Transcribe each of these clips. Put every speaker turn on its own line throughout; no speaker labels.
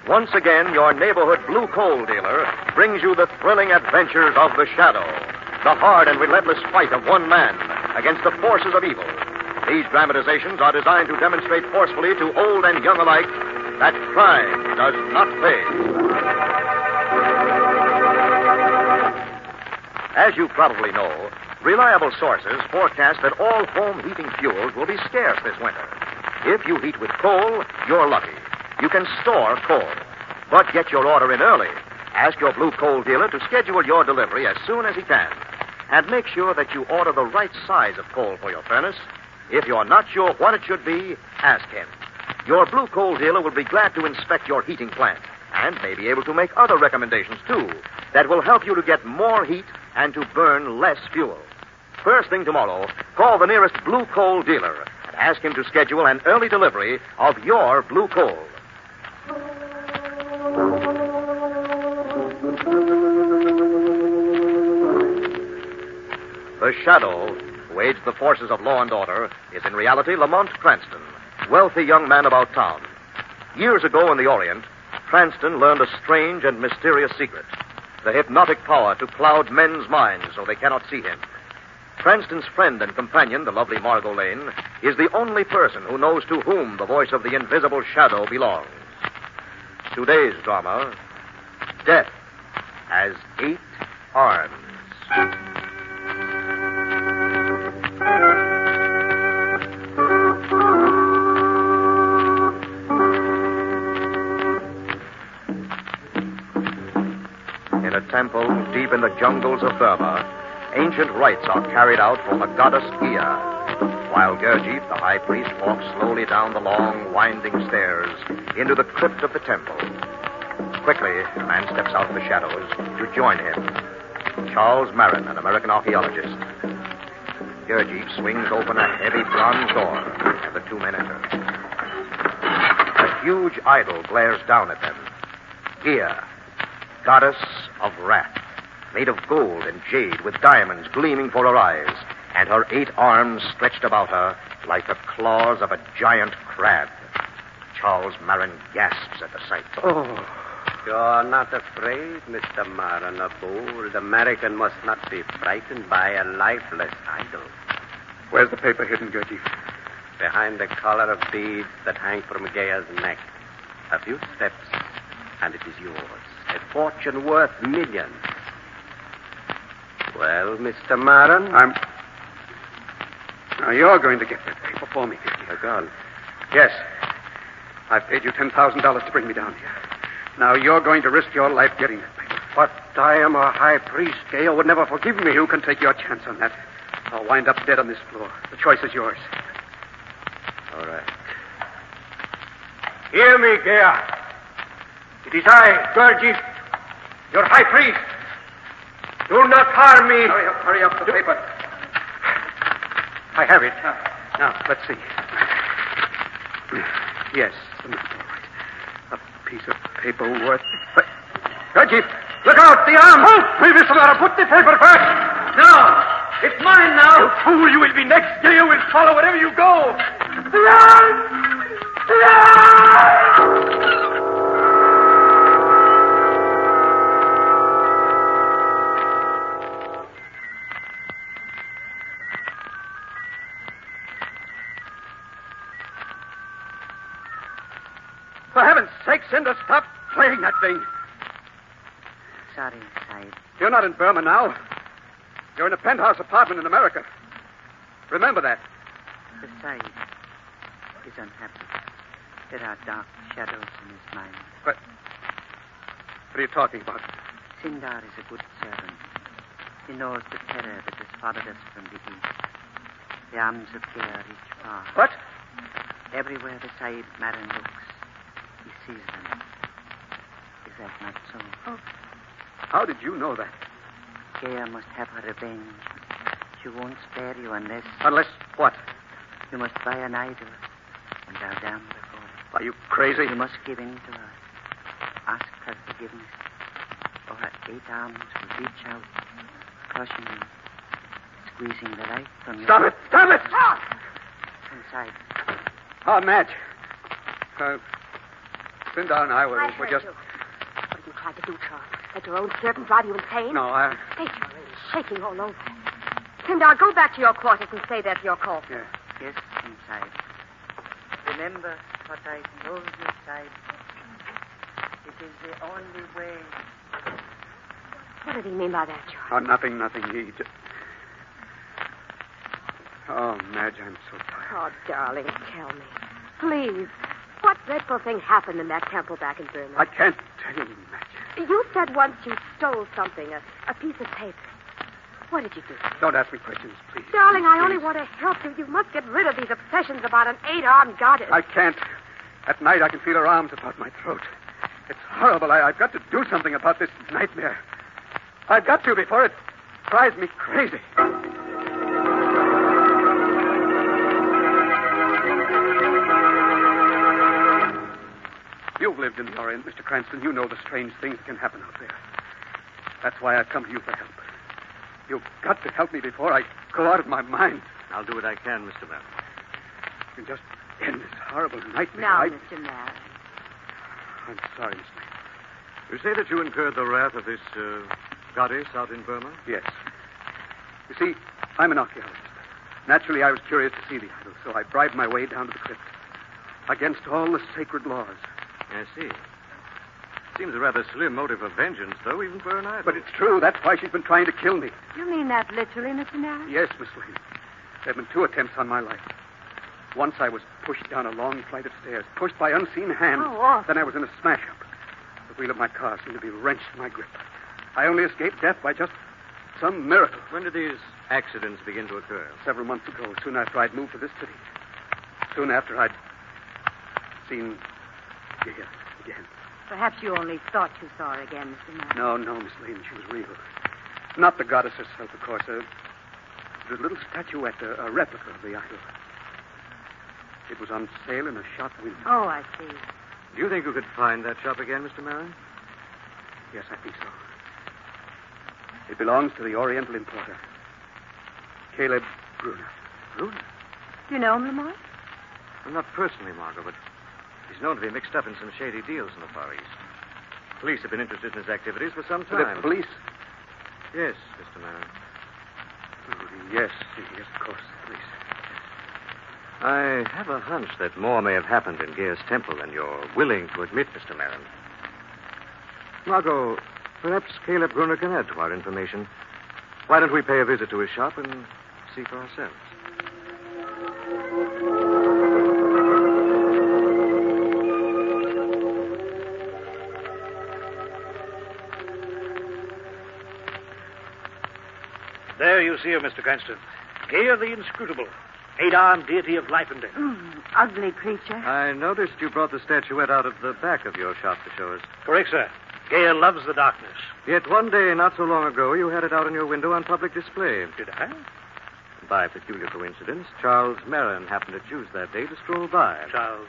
Once again, your neighborhood blue coal dealer brings you the thrilling adventures of the Shadow, the hard and relentless fight of one man against the forces of evil. These dramatizations are designed to demonstrate forcefully to old and young alike that crime does not pay. As you probably know, reliable sources forecast that all home heating fuels will be scarce this winter. If you heat with coal, you're lucky. You can store coal. But get your order in early. Ask your blue coal dealer to schedule your delivery as soon as he can. And make sure that you order the right size of coal for your furnace. If you're not sure what it should be, ask him. Your blue coal dealer will be glad to inspect your heating plant and may be able to make other recommendations, too, that will help you to get more heat and to burn less fuel. First thing tomorrow, call the nearest blue coal dealer and ask him to schedule an early delivery of your blue coal. The Shadow, who aids the forces of law and order, is in reality Lamont Cranston, wealthy young man about town. Years ago in the Orient, Cranston learned a strange and mysterious secret, the hypnotic power to cloud men's minds so they cannot see him. Cranston's friend and companion, the lovely Margot Lane, is the only person who knows to whom the voice of the invisible Shadow belongs. Today's drama, Death Has 8 Arms. In a temple deep in the jungles of Burma, ancient rites are carried out for the goddess Ea, while Gurdjieff, the high priest, walks slowly down the long, winding stairs into the crypt of the temple. Quickly, a man steps out of the shadows to join him. Charles Marin, an American archaeologist. Gurdjieff swings open a heavy bronze door, and the two men enter. A huge idol glares down at them. Ea, goddess of wrath, made of gold and jade with diamonds gleaming for her eyes, and her 8 arms stretched about her like the claws of a giant crab. Charles Marin gasps at the sight.
Oh, you're not afraid, Mr. Marin. A bold American must not be frightened by a lifeless idol.
Where's the paper hidden, Gurdjieff?
Behind the collar of beads that hang from Gaya's neck. A few steps, and it is yours. A fortune worth millions. Well, Mr. Marin?
Now, you're going to get that paper for me.
A gun?
Yes. I've paid you $10,000 to bring me down here. Now, you're going to risk your life getting that paper.
But I am a high priest. Gaya would never forgive me.
You can take your chance on that. I'll wind up dead on this floor. The choice is yours.
All right.
Hear me, Gaya. It is I, Gurdjieff, your high priest. Do not harm me.
Hurry up, the paper. I have it. Now, let's see. Yes, the map, all right. A piece of paper worth... Gurdjieff, look out, the arm!
Oh, me, Mr. Lara, put the paper first. No, it's mine now. You fool, you will be next. Gaya will follow wherever you go. Run! Run!
For heaven's sake, Cinder, stop playing that thing.
Sorry, Sahib.
You're not in Burma now. You're in a penthouse apartment in America. Remember that.
The Sahib is unhappy. There are dark shadows in his mind.
What are you talking about?
Sindar is a good servant. He knows the terror that has followed us from the east. The arms of Gaya reach far.
What?
Everywhere the Sahib Marin looks, he sees them. Is that not so?
Oh. How did you know that?
Gaya must have her revenge. She won't spare you unless...
Unless what?
You must buy an idol and bow down before it.
Are you crazy?
You must give in to her. Ask her forgiveness. Or her 8 arms will reach out, crushing you, squeezing the life from you.
Stop it! Stop it!
Inside.
Oh, Madge. Linda and I were just...
You. What have you tried to do, Charles? Let your own servant drive you insane?
No,
Face, you're really shaking all over. Tyndall, go back to your quarters and say that to your call.
Yeah.
Yes, inside. Remember what I told you, Side. It is the only way.
What did he mean by that, Charles?
Oh, nothing. He just... Oh, Madge, I'm so tired.
Oh, darling, tell me. Please. What dreadful thing happened in that temple back in Burma?
I can't tell you, Madge.
You said once you stole something, a piece of paper. What did you do?
Don't ask me questions, please.
Darling, I
Please.
only want to help you. You must get rid of these obsessions about an 8-armed goddess.
I can't. At night, I can feel her arms about my throat. It's horrible. I've got to do something about this nightmare. I've got to before it drives me crazy. You've lived in the Orient, Mr. Cranston. You know the strange things that can happen out there. That's why I've come to you for help. You've got to help me before I go out of my mind.
I'll do what I can, Mr. Mann.
You can just end this horrible nightmare.
Now, Mr. Mann.
I'm sorry, Miss Lane.
You say that you incurred the wrath of this goddess out in Burma?
Yes. You see, I'm an archaeologist. Naturally, I was curious to see the idol, so I bribed my way down to the crypt. Against all the sacred laws.
I see. Seems a rather slim motive of vengeance, though, even for an idol.
But it's true. That's why she's been trying to kill me.
You mean that literally, Mr. Mann?
Yes, Miss Lane. There have been 2 attempts on my life. Once I was pushed down a long flight of stairs, pushed by unseen hands.
Oh, awful.
Then I was in a smash-up. The wheel of my car seemed to be wrenched in my grip. I only escaped death by just some miracle.
When did these accidents begin to occur?
Several months ago, soon after I'd moved to this city. Soon after I'd seen Gia again.
Perhaps you only thought you saw her again, Mr. Mann.
No, Miss Lane, she was real. Not the goddess herself, of course. A little statuette, a replica of the idol. It was on sale in a shop window.
Oh, I see.
Do you think you could find that shop again, Mr. Marin?
Yes, I think so. It belongs to the Oriental importer, Caleb Bruner.
Bruner?
Do you know him, Lamont?
Well, not personally, Margot, but he's known to be mixed up in some shady deals in the Far East. Police have been interested in his activities for some time.
The police?
Yes, Mr. Marin.
Oh, yes, of course, the police.
I have a hunch that more may have happened in Gear's temple than you're willing to admit, Mr. Marin. Margot, perhaps Caleb Brunner can add to our information. Why don't we pay a visit to his shop and see for ourselves?
There you see her, Mr. Cranston. Gear the inscrutable. 8-armed deity of life and death.
Ugly creature.
I noticed you brought the statuette out of the back of your shop to show us.
Correct, sir. Gear loves the darkness.
Yet one day, not so long ago, you had it out on your window on public display.
Did I?
By a peculiar coincidence, Charles Marin happened to choose that day to stroll by.
Charles,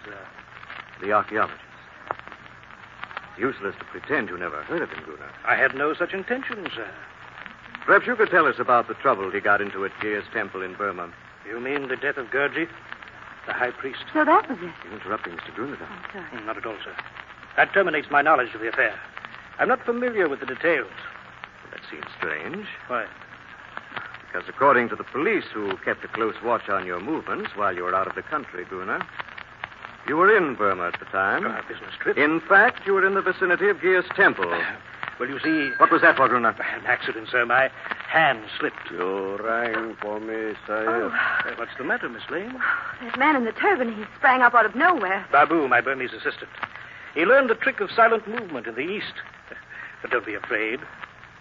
The archaeologist. It's useless to pretend you never heard of him, Brunner.
I had no such intention, sir.
Perhaps you could tell us about the trouble he got into at Gear's temple in Burma.
You mean the death of Gurdjieff, the high priest?
So that was it.
You're interrupting Mr. Brunner.
I'm sorry.
Not at all, sir. That terminates my knowledge of the affair. I'm not familiar with the details.
That seems strange.
Why?
Because according to the police who kept a close watch on your movements while you were out of the country, Brunner, you were in Burma at the time.
A business trip.
In fact, you were in the vicinity of Gear's temple.
Well, you see...
What was that for, Brunner?
An accident, sir. My hand slipped.
You rang for me, sir.
What's the matter, Miss Lane?
That man in the turban, he sprang up out of nowhere.
Babu, my Burmese assistant. He learned the trick of silent movement in the East. But don't be afraid.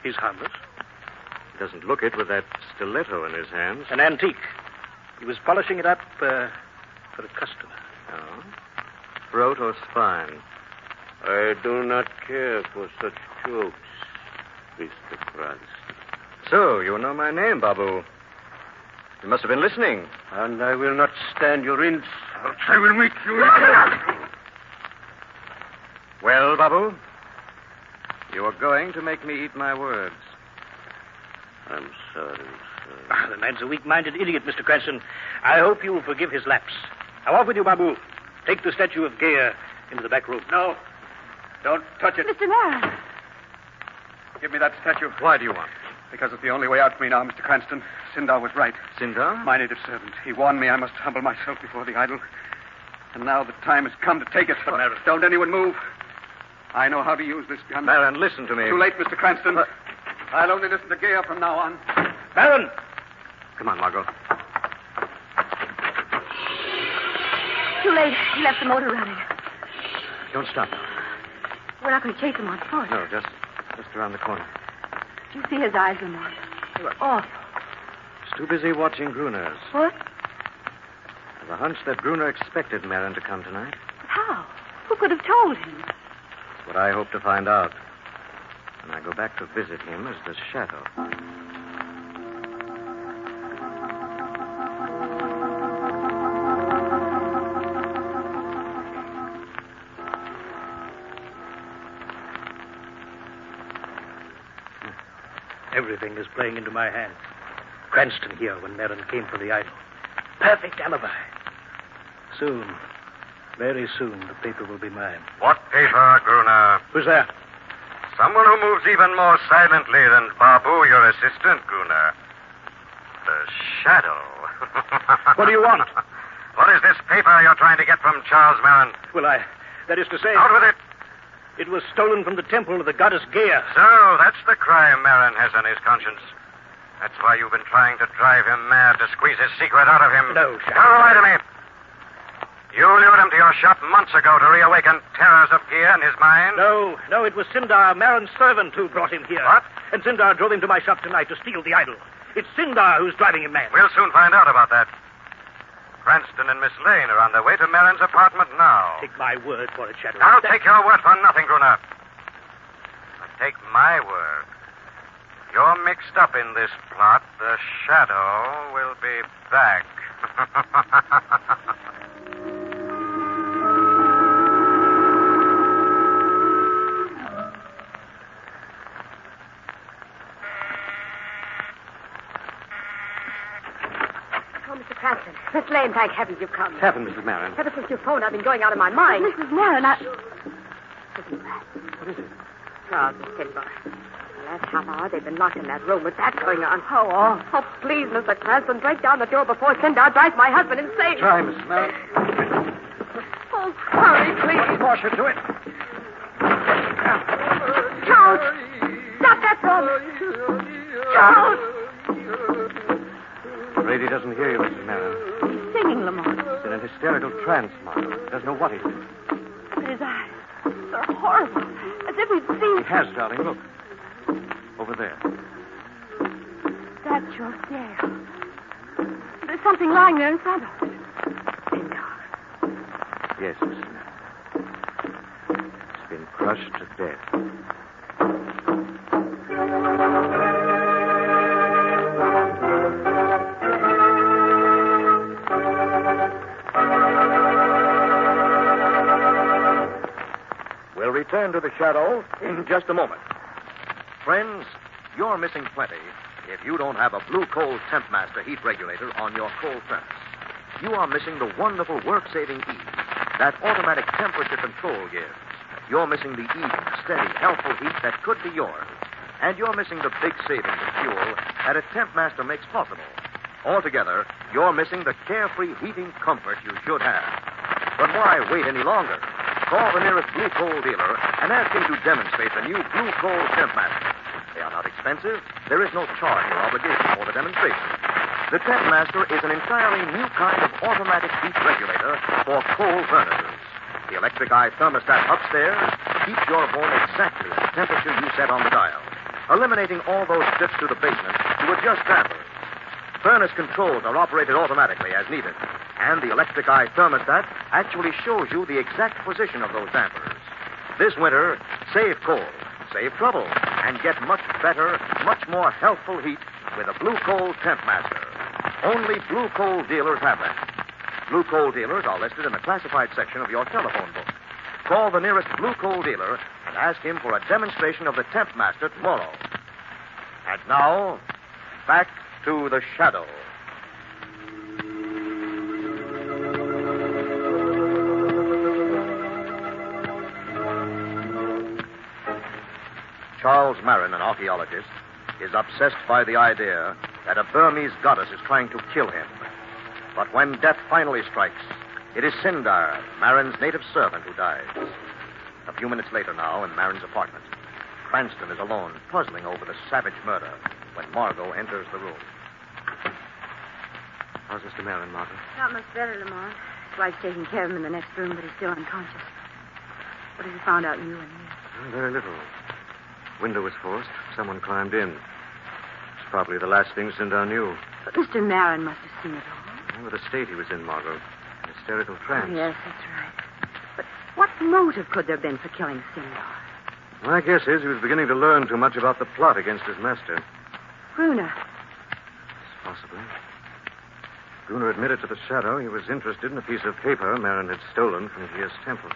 He's harmless.
He doesn't look it with that stiletto in his hands.
An antique. He was polishing it up for a customer.
Oh? Throat or spine?
I do not care for such jokes, Mr. Cranston.
So, you know my name, Babu. You must have been listening.
And I will not stand your insults.
I will make you...
Well, Babu? You are going to make me eat my words.
I'm sorry, sir.
The man's a weak-minded idiot, Mr. Cranston. I hope you will forgive his lapse. Now, off with you, Babu. Take the statue of Gaia into the back room.
No. Don't touch it.
Mr. Marin.
Give me that statue.
Why do you want it?
Because it's the only way out for me now, Mr. Cranston. Sindar was right.
Sindar?
My native servant. He warned me I must humble myself before the idol. And now the time has come to take it. Don't anyone move. I know how to use this gun.
Marin, listen to me.
Too late, Mr. Cranston. I'll only listen to Gaia from now on.
Baron!
Come on, Margot.
Too late. He left the motor running.
Don't stop now.
We're not going to chase him on foot.
No, just around the corner.
Did you see his eyes, Lamont? They were awful.
He's too busy watching Gruner's.
What?
I have a hunch that Gruner expected Marin to come tonight.
But how? Who could have told him?
That's what I hope to find out when I go back to visit him as the Shadow.
Everything is playing into my hands. Cranston here when Marin came for the idol. Perfect alibi. Soon, very soon, the paper will be mine.
What paper, Gruner?
Who's there?
Someone who moves even more silently than Babu, your assistant, Gruner. The Shadow.
What do you want?
What is this paper you're trying to get from Charles Marin?
Well, that is to say...
Out with it.
It was stolen from the temple of the goddess Gaia.
So, that's the crime Marin has on his conscience. That's why you've been trying to drive him mad, to squeeze his secret out of him.
No, Shadow.
Now, lie to me. You lured him to your shop months ago to reawaken terrors of Gaia in his mind?
No, it was Sindar, Marin's servant, who brought him here.
What?
And Sindar drove him to my shop tonight to steal the idol. It's Sindar who's driving him mad.
We'll soon find out about that. Cranston and Miss Lane are on their way to Marin's apartment now.
Take my word for it, Shadow.
I'll take your word for nothing, Gruner. But take my word. If you're mixed up in this plot, the Shadow will be back.
Cranston. Miss Lane, thank heavens you've come.
What's happened, Mrs. Marin?
Ever since you phoned, I've been going out of my mind. Mrs. Marin, Listen to that.
What is it?
Charles and Sindar. The last half hour they've been locked in that room with that going on. Oh, please, Mr. Cranston, break down the door before Sindar drives my husband insane.
Try, Mrs. Marin.
Oh, hurry, please.
Force her to it.
Charles! Stop that drum! Charles!
Afraid he doesn't hear you, Mrs. Marin.
He's singing, Lamont.
He's in an hysterical trance, Margot. He doesn't know what he's doing.
But his eyes, they're horrible. As if we'd seen...
He has, darling. Look. Over there.
That's your scale. There's something lying there in front of us. Sindar.
Yes, Mrs. Marin. It's been crushed to death.
We'll return to the Shadow in just a moment. Friends, you're missing plenty if you don't have a blue coal temp master heat regulator on your coal furnace. You are missing the wonderful work-saving ease that automatic temperature control gives. You're missing the even, steady, helpful heat that could be yours. And you're missing the big savings of fuel that a temp master makes possible. Altogether, you're missing the carefree heating comfort you should have. But why wait any longer? Call the nearest blue coal dealer and ask him to demonstrate the new blue coal temp master. They are not expensive. There is no charge or obligation for the demonstration. The temp master is an entirely new kind of automatic heat regulator for coal furnaces. The electric eye thermostat upstairs keeps your home exactly at the temperature you set on the dial, eliminating all those trips to the basement to adjust dampers. Furnace controls are operated automatically as needed, and the electric eye thermostat actually shows you the exact position of those dampers. This winter, save coal, save trouble, and get much better, much more healthful heat with a Blue Coal Temp Master. Only Blue Coal dealers have that. Blue Coal dealers are listed in the classified section of your telephone book. Call the nearest Blue Coal dealer and ask him for a demonstration of the Temp Master tomorrow. And now, back to the Shadow.
Charles Marin, an archaeologist, is obsessed by the idea that a Burmese goddess is trying to kill him. But when death finally strikes, it is Sindar, Marin's native servant, who dies. A few minutes later now, in Marin's apartment, Cranston is alone, puzzling over the savage murder, when Margot enters the room.
How's Mr. Marin, Margot?
Not much better, Lamont. His wife's taking care of him in the next room, but he's still unconscious. What have you found out in you and here?
Oh, very little. Window was forced. Someone climbed in. It's probably the last thing Sindar knew.
But Mr. Marin must have seen it all.
Well, the state he was in, Margot. An hysterical trance.
Oh, yes, that's right. But what motive could there have been for killing Sindar?
My guess is he was beginning to learn too much about the plot against his master.
Gruner.
Possibly. Gruner admitted to the shadow he was interested in a piece of paper Marin had stolen from Gia's temple.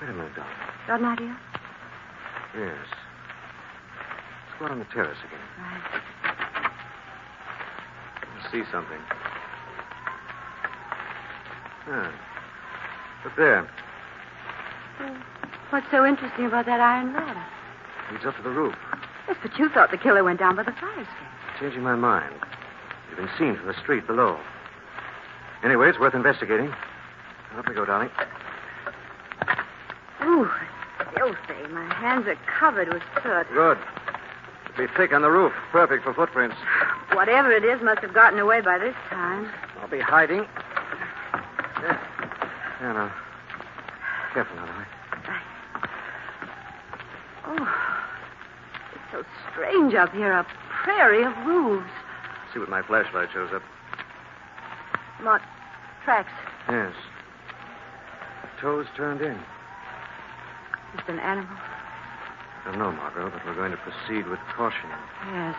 Wait a minute, Doc.
Got an idea?
Yes. Let's go out on the terrace again.
Right.
Let's see something. Look there.
What's so interesting about that iron ladder?
Leads up to the roof.
Yes, but you thought the killer went down by the fire escape.
Changing my mind. You've been seen from the street below. Anyway, it's worth investigating. Up we go, darling.
Ooh, it's filthy. My hands are covered with soot.
Good. It'll be thick on the roof. Perfect for footprints.
Whatever it is must have gotten away by this time.
I'll be hiding. Yeah, now. Careful now, darling.
Oh, it's so strange up here. A prairie of roofs.
See what my flashlight shows up.
Mark, tracks.
Yes. Toes turned in.
It's an animal.
I don't know, Margot, but we're going to proceed with caution.
Yes.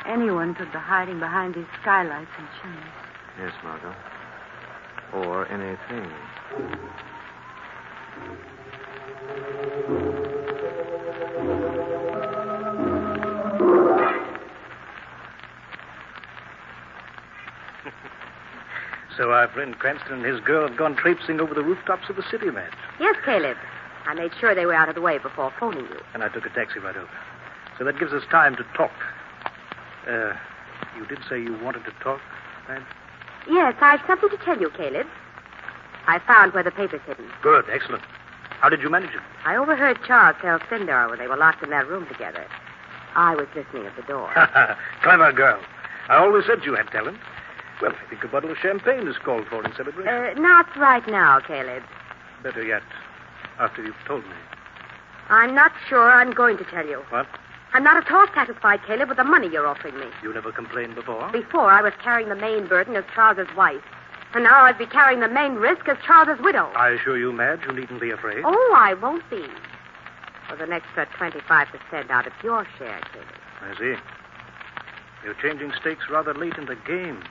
Anyone could be hiding behind these skylights and chimneys.
Yes, Margot. Or anything.
So our friend Cranston and his girl have gone traipsing over the rooftops of the city, Madge.
Yes, Caleb. I made sure they were out of the way before phoning you.
And I took a taxi right over. So that gives us time to talk. You did say you wanted to talk, Madge?
Yes, I've something to tell you, Caleb. I found where the paper's hidden.
Good, excellent. How did you manage it?
I overheard Charles tell Sindar when they were locked in that room together. I was listening at the door.
Clever girl. I always said you had talent. Well, I think a bottle of champagne is called for in celebration.
Not right now, Caleb.
Better yet, after you've told me.
I'm not sure I'm going to tell you.
What?
I'm not at all satisfied, Caleb, with the money you're offering me.
You never complained before?
Before, I was carrying the main burden as Charles's wife. And now I'd be carrying the main risk as Charles's widow.
I assure you, Madge, you needn't be afraid.
Oh, I won't be. With an extra 25% out of your share, Caleb.
I see. You're changing stakes rather late in the game,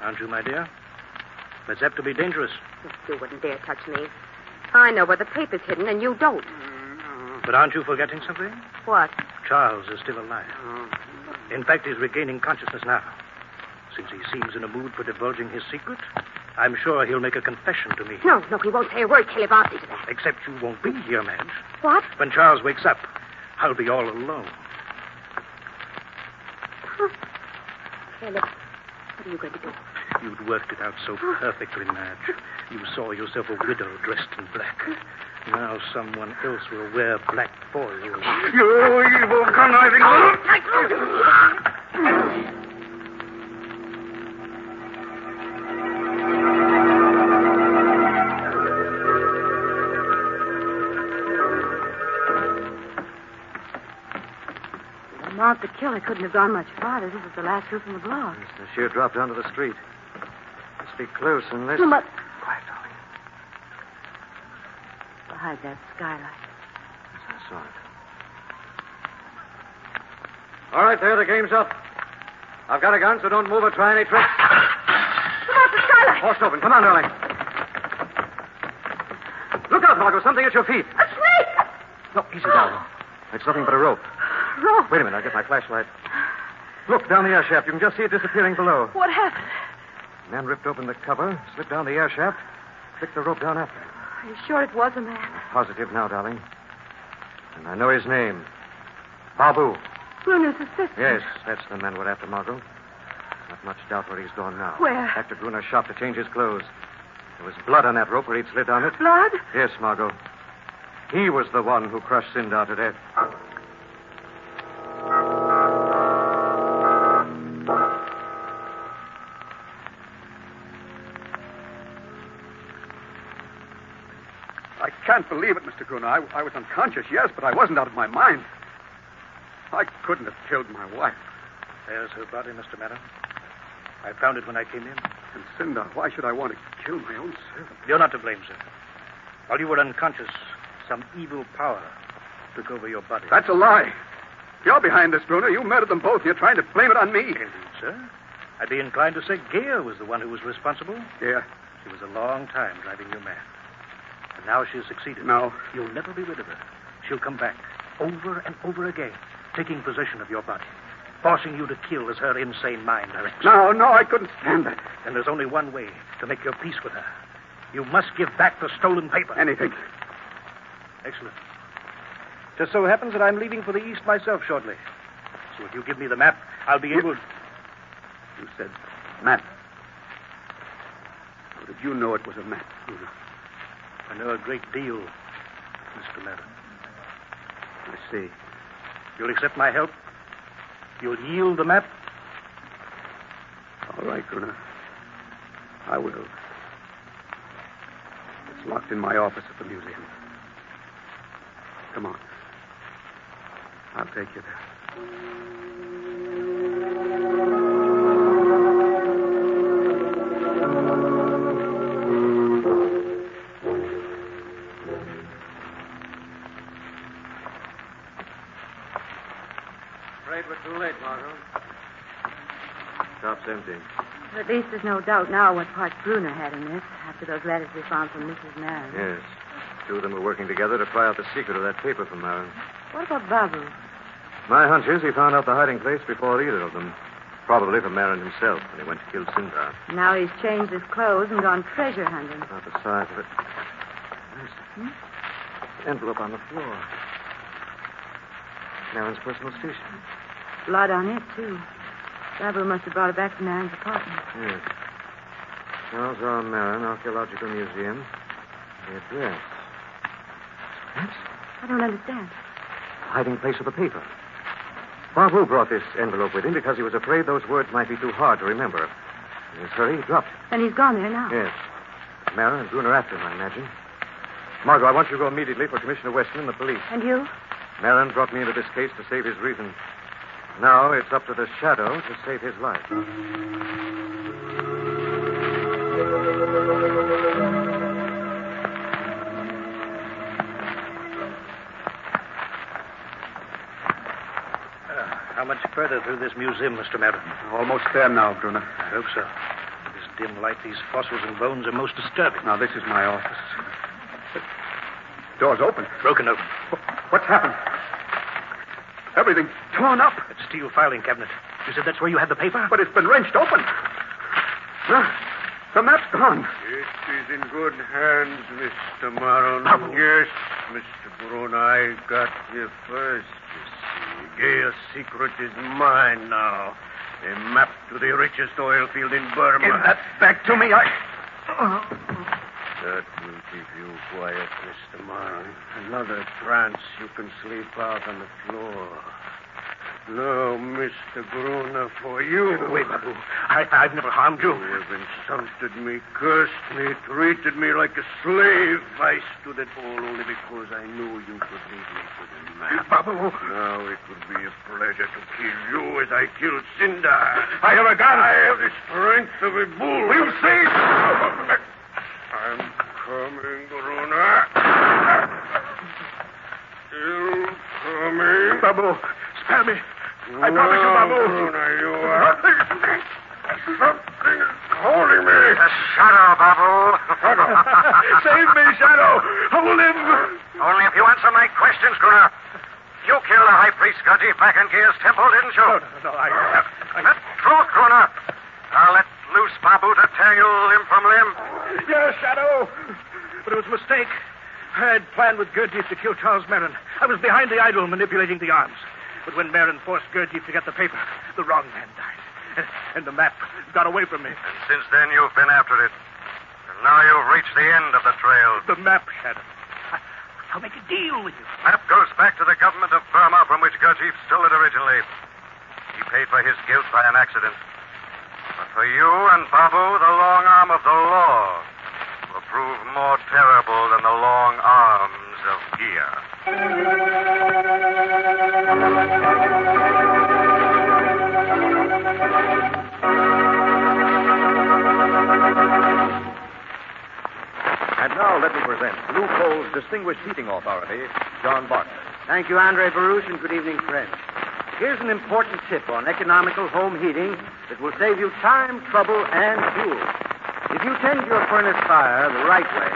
aren't you, my dear? That's apt to be dangerous.
You wouldn't dare touch me. I know where the paper's hidden, and you don't.
But aren't you forgetting something?
What?
Charles is still alive. In fact, he's regaining consciousness now. Since he seems in a mood for divulging his secret, I'm sure he'll make a confession to me.
No, he won't say a word, Caleb. I'll see to that.
Except you won't be here, Madge.
What?
When Charles wakes up, I'll be all alone.
Caleb, what are you going to do?
You'd worked it out so perfectly, Madge. You saw yourself a widow dressed in black. Now someone else will wear black for you.
You evil conniving...
Lamont, the killer couldn't have gone much farther. This is the last roof in the block.
It's the sheer drop down to the street. Must be close unless...
Lamont...
Quiet, darling.
Behind that skylight.
Yes, I saw it. All right, there, the game's up. I've got a gun, so don't move or try any tricks.
Lamont, the skylight!
Forced open. Come on, darling. Look out, Margot. Something at your feet.
A snake!
No, easy, darling. It's nothing but a rope.
Rope?
Wait a minute. I'll get my flashlight. Look, down the air shaft. You can just see it disappearing below.
What happened?
The man ripped open the cover, slipped down the air shaft, flicked the rope down after him.
Are you sure it was a man?
Positive now, darling.
And I know his name. Babu.
Bruno's assistant.
Yes, that's the man we're after, Margot. Not much doubt where he's gone now.
Where?
Back to Bruno's shop to change his clothes. There was blood on that rope where he'd slid down it.
Blood?
Yes, Margot. He was the one who crushed Sindar to death.
I can't believe it, Mr. Gruner. I was unconscious, yes, but I wasn't out of my mind. I couldn't have killed my wife.
There's her body, Mr. Marin. I found it when I came in.
And Sindar, why should I want to kill my own servant?
You're not to blame, sir. While you were unconscious, some evil power took over your body.
That's a lie. You're behind this, Bruner. You murdered them both. You're trying to blame it on me.
Indeed, sir. I'd be inclined to say Gea was the one who was responsible.
Yeah.
She was a long time driving you mad. And now she's succeeded.
No.
You'll never be rid of her. She'll come back over and over again, taking possession of your body, forcing you to kill as her insane mind directs.
No, I couldn't stand that.
And there's only one way to make your peace with her. You must give back the stolen paper.
Anything.
Excellent. Just so happens that I'm leaving for the East myself shortly. So if you give me the map, I'll be able...
You said map. How did you know it was a map, Bruner?
I know a great deal, Mr. Marin.
I see.
You'll accept my help? You'll yield the map?
All right, Gruner. I will. It's locked in my office at the museum. Come on. I'll take you there.
Afraid we're too late, Margot.
Shop's empty.
At least there's no doubt now what part Bruner had in this, after those letters we found from Mrs. Marin.
Yes. Two of them were working together to pry out the secret of that paper from Marin.
What about Babu?
My hunch is he found out the hiding place before either of them. Probably from Marin himself when he went to kill Sindar.
Now he's changed his clothes and gone treasure hunting.
About the size of it. There's an envelope on the floor. Marin's personal station.
Blood on it, too. Babu must have brought it back to Marin's apartment.
Yes. Charles R. Marin, Archaeological Museum. The address. Yes?
I don't understand.
Hiding place of the paper. Babu brought this envelope with him because he was afraid those words might be too hard to remember. In his hurry, he dropped it.
And he's gone there now.
Yes. Marin and Bruner after him, I imagine. Margot, I want you to go immediately for Commissioner Weston and the police.
And you?
Marin brought me into this case to save his reason. Now it's up to the Shadow to save his life.
How much further through this museum, Mr. Marin?
Almost there now, Bruner.
I hope so. In this dim light, these fossils and bones are most disturbing.
Now, this is my office. The door's open.
Broken open.
What's happened? Everything's torn up.
That steel filing cabinet. You said that's where you had the paper?
But it's been wrenched open. The map's gone.
It is in good hands, Mr. Marin.
Babu.
Yes, Mr. Bruno, I got here first, you see. Gaya's secret is mine now. A map to the richest oil field in Burma.
Give that back to me.
That will keep you quiet, Mr. Marin. Another trance, you can sleep out on the floor. No, Mr. Gruner, for you.
Wait, Babu. I've never harmed you.
You have insulted me, cursed me, treated me like a slave. I stood at all only because I knew you could lead me to the man.
Babu.
Now it would be a pleasure to kill you as I killed Sindar.
I have a gun.
I have the strength of a bull.
We'll see.
I'm coming, Gruner. Still coming.
Babu, spare me. I promise you, Babu.
Gruner, you are... Something is holding me.
The Shadow, Babu.
Save me, Shadow. I will live.
Only if you answer my questions, Gruner. You killed the High Priest Gaji back in Gear's temple, didn't you?
No,
The truth, Gruner. I'll let loose Babu to tear you limb from limb.
Yes, Shadow. But it was a mistake. I had planned with Gurdjieff to kill Charles Marin. I was behind the idol manipulating the arms. But when Marin forced Gurdjieff to get the paper, the wrong man died. And the map got away from me.
And since then, you've been after it. And now you've reached the end of the trail.
The map, Shadow. I'll make a deal with you.
Map goes back to the government of Burma from which Gurdjieff stole it originally. He paid for his guilt by an accident. But for you and Babu, the long arm of the law will prove more terrible than the long arms of Gia.
And now let me present Blue Coal's distinguished heating authority, John Bartlett.
Thank you, Andre Baruch, and good evening, friends. Here's an important tip on economical home heating that will save you time, trouble, and fuel. If you tend your furnace fire the right way,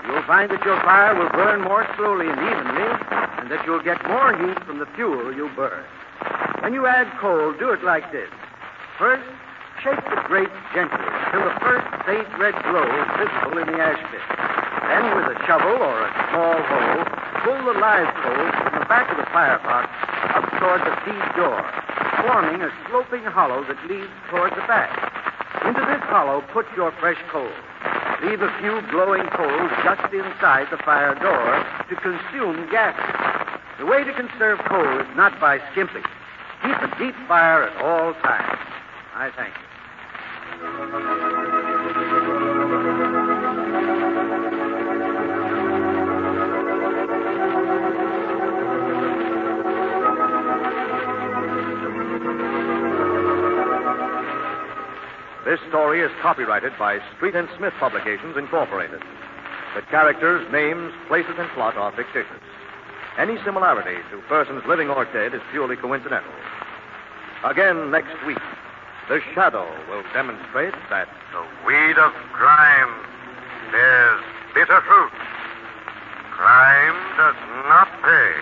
you'll find that your fire will burn more slowly and evenly, and that you'll get more heat from the fuel you burn. When you add coal, do it like this. First, shake the grate gently until the first faint red glow is visible in the ash pit. Then, with a shovel or a small hoe, pull the live coals from the back of the firepot up toward the feed door, forming a sloping hollow that leads toward the back. Into this hollow, put your fresh coal. Leave a few glowing coals just inside the fire door to consume gases. The way to conserve coal is not by skimping. Keep a deep fire at all times. I thank you.
This story is copyrighted by Street and Smith Publications, Incorporated. The characters, names, places, and plot are fictitious. Any similarity to persons living or dead is purely coincidental. Again next week, The Shadow will demonstrate that
the weed of crime bears bitter fruit. Crime does not pay.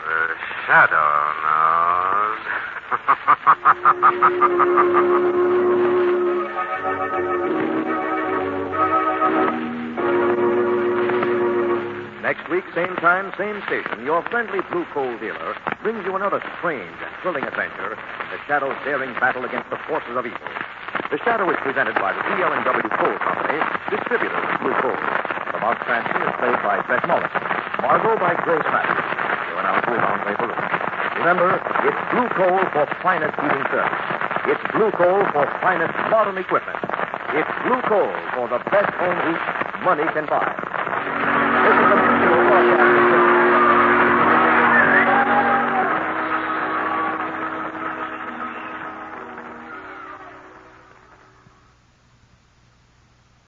The Shadow knows.
Next week, same time, same station, your friendly blue coal dealer brings you another strange and thrilling adventure, The Shadow's daring battle against the forces of evil. The Shadow is presented by the PL&W Coal Company, distributors of blue coal. The Mark Cranston is played by Beth Mollison. Margot by Grace Matthews. Your announcer is Andre Baruch. Remember, it's blue coal for finest heating service. It's blue coal for finest modern equipment. It's blue coal for the best home heat money can buy. This is a